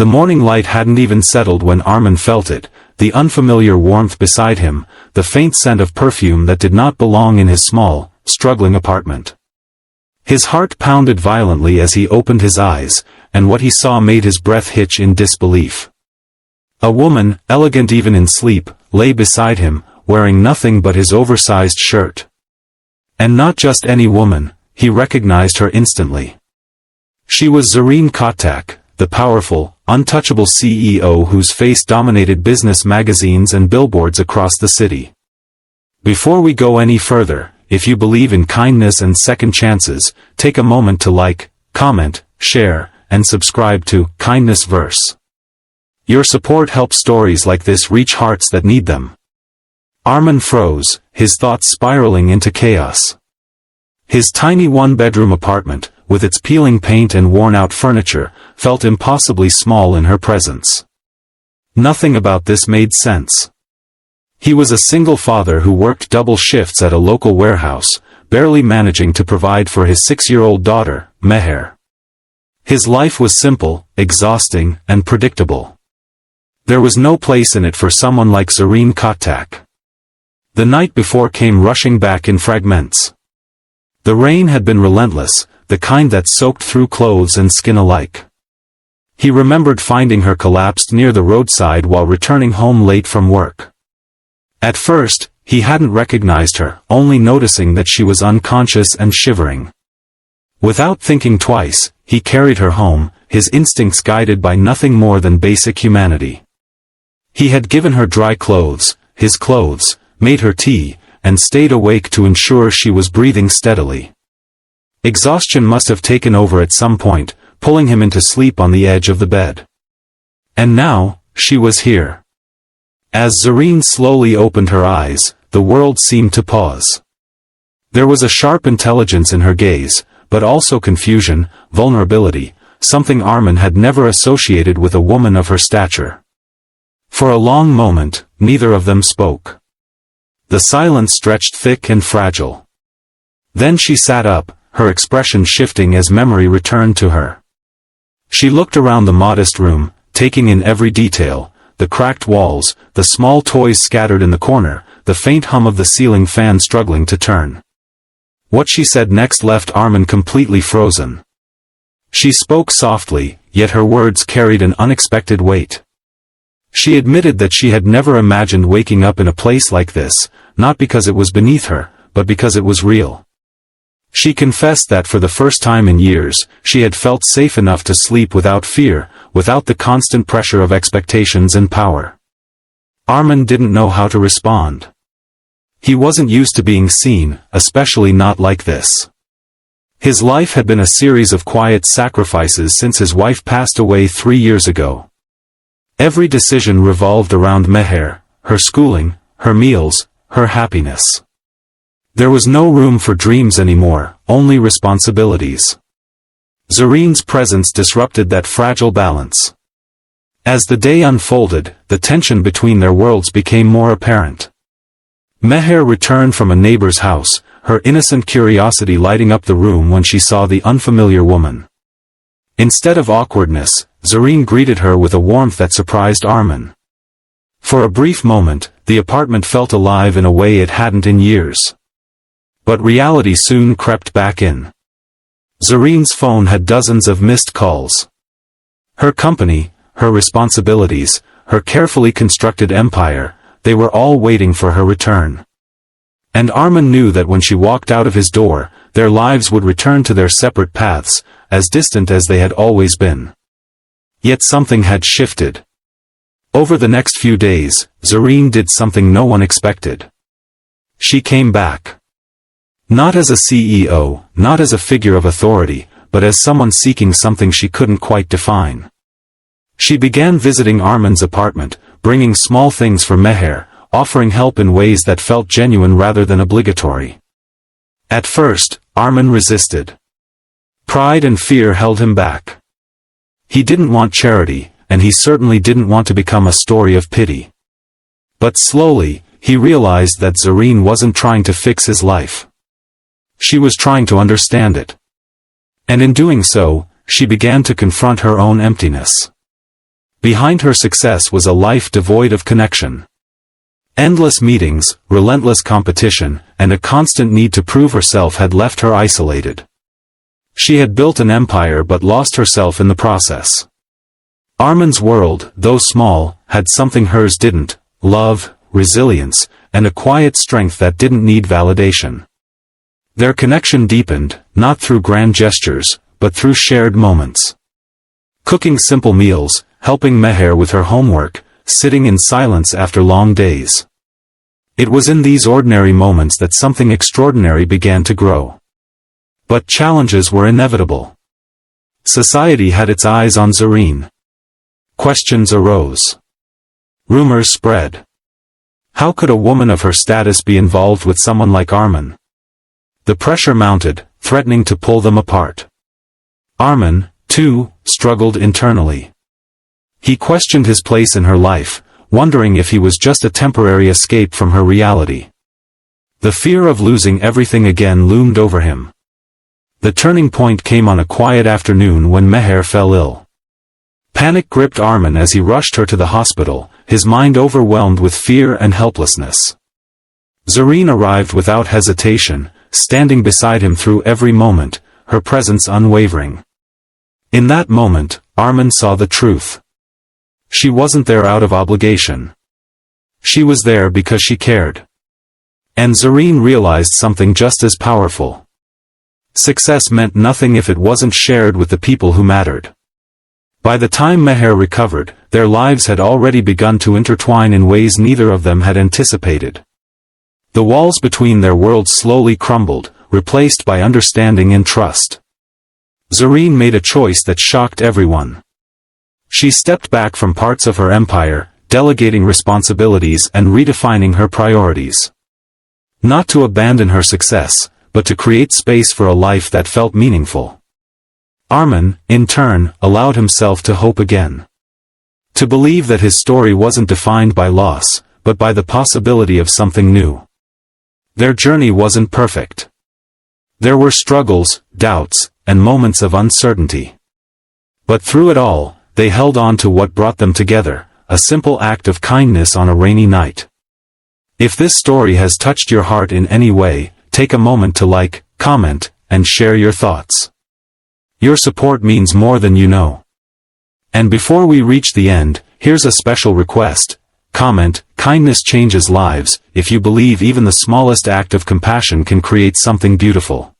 The morning light hadn't even settled when Armin felt it, the unfamiliar warmth beside him, the faint scent of perfume that did not belong in his small, struggling apartment. His heart pounded violently as he opened his eyes, and what he saw made his breath hitch in disbelief. A woman, elegant even in sleep, lay beside him, wearing nothing but his oversized shirt. And not just any woman, he recognized her instantly. She was Zareen Kotak, the powerful, untouchable CEO whose face dominated business magazines and billboards across the city. Before we go any further, if you believe in kindness and second chances, take a moment to like, comment, share, and subscribe to Kindness Verse. Your support helps stories like this reach hearts that need them. Armin froze, his thoughts spiraling into chaos. His tiny one-bedroom apartment, with its peeling paint and worn-out furniture, felt impossibly small in her presence. Nothing about this made sense. He was a single father who worked double shifts at a local warehouse, barely managing to provide for his 6-year-old daughter, Meher. His life was simple, exhausting, and predictable. There was no place in it for someone like Zareen Kotak. The night before came rushing back in fragments. The rain had been relentless, the kind that soaked through clothes and skin alike. He remembered finding her collapsed near the roadside while returning home late from work. At first, he hadn't recognized her, only noticing that she was unconscious and shivering. Without thinking twice, he carried her home, his instincts guided by nothing more than basic humanity. He had given her dry clothes, his clothes, made her tea, and stayed awake to ensure she was breathing steadily. Exhaustion must have taken over at some point, pulling him into sleep on the edge of the bed. And now, she was here. As Zareen slowly opened her eyes, the world seemed to pause. There was a sharp intelligence in her gaze, but also confusion, vulnerability, something Armin had never associated with a woman of her stature. For a long moment, neither of them spoke. The silence stretched thick and fragile. Then she sat up, her expression shifting as memory returned to her. She looked around the modest room, taking in every detail, the cracked walls, the small toys scattered in the corner, the faint hum of the ceiling fan struggling to turn. What she said next left Armin completely frozen. She spoke softly, yet her words carried an unexpected weight. She admitted that she had never imagined waking up in a place like this, not because it was beneath her, but because it was real. She confessed that for the first time in years, she had felt safe enough to sleep without fear, without the constant pressure of expectations and power. Armin didn't know how to respond. He wasn't used to being seen, especially not like this. His life had been a series of quiet sacrifices since his wife passed away 3 years ago. Every decision revolved around Meher, her schooling, her meals, her happiness. There was no room for dreams anymore, only responsibilities. Zareen's presence disrupted that fragile balance. As the day unfolded, the tension between their worlds became more apparent. Meher returned from a neighbor's house, her innocent curiosity lighting up the room when she saw the unfamiliar woman. Instead of awkwardness, Zareen greeted her with a warmth that surprised Armin. For a brief moment, the apartment felt alive in a way it hadn't in years. But reality soon crept back in. Zareen's phone had dozens of missed calls. Her company, her responsibilities, her carefully constructed empire, they were all waiting for her return. And Armin knew that when she walked out of his door, their lives would return to their separate paths, as distant as they had always been. Yet something had shifted. Over the next few days, Zareen did something no one expected. She came back. Not as a CEO, not as a figure of authority, but as someone seeking something she couldn't quite define. She began visiting Armin's apartment, bringing small things for Meher, offering help in ways that felt genuine rather than obligatory. At first, Armin resisted. Pride and fear held him back. He didn't want charity, and he certainly didn't want to become a story of pity. But slowly, he realized that Zareen wasn't trying to fix his life. She was trying to understand it. And in doing so, she began to confront her own emptiness. Behind her success was a life devoid of connection. Endless meetings, relentless competition, and a constant need to prove herself had left her isolated. She had built an empire but lost herself in the process. Armin's world, though small, had something hers didn't: love, resilience, and a quiet strength that didn't need validation. Their connection deepened, not through grand gestures, but through shared moments. Cooking simple meals, helping Meher with her homework, sitting in silence after long days. It was in these ordinary moments that something extraordinary began to grow. But challenges were inevitable. Society had its eyes on Zareen. Questions arose. Rumors spread. How could a woman of her status be involved with someone like Armin? The pressure mounted, threatening to pull them apart. Armin, too, struggled internally. He questioned his place in her life, wondering if he was just a temporary escape from her reality. The fear of losing everything again loomed over him. The turning point came on a quiet afternoon when Meher fell ill. Panic gripped Armin as he rushed her to the hospital, his mind overwhelmed with fear and helplessness. Zareen arrived without hesitation, standing beside him through every moment, her presence unwavering. In that moment, Armin saw the truth. She wasn't there out of obligation. She was there because she cared. And Zareen realized something just as powerful. Success meant nothing if it wasn't shared with the people who mattered. By the time Meher recovered, their lives had already begun to intertwine in ways neither of them had anticipated. The walls between their worlds slowly crumbled, replaced by understanding and trust. Zareen made a choice that shocked everyone. She stepped back from parts of her empire, delegating responsibilities and redefining her priorities. Not to abandon her success, but to create space for a life that felt meaningful. Armin, in turn, allowed himself to hope again. To believe that his story wasn't defined by loss, but by the possibility of something new. Their journey wasn't perfect. There were struggles, doubts, and moments of uncertainty. But through it all, they held on to what brought them together, a simple act of kindness on a rainy night. If this story has touched your heart in any way, take a moment to like, comment, and share your thoughts. Your support means more than you know. And before we reach the end, here's a special request. Comment, kindness changes lives, if you believe even the smallest act of compassion can create something beautiful.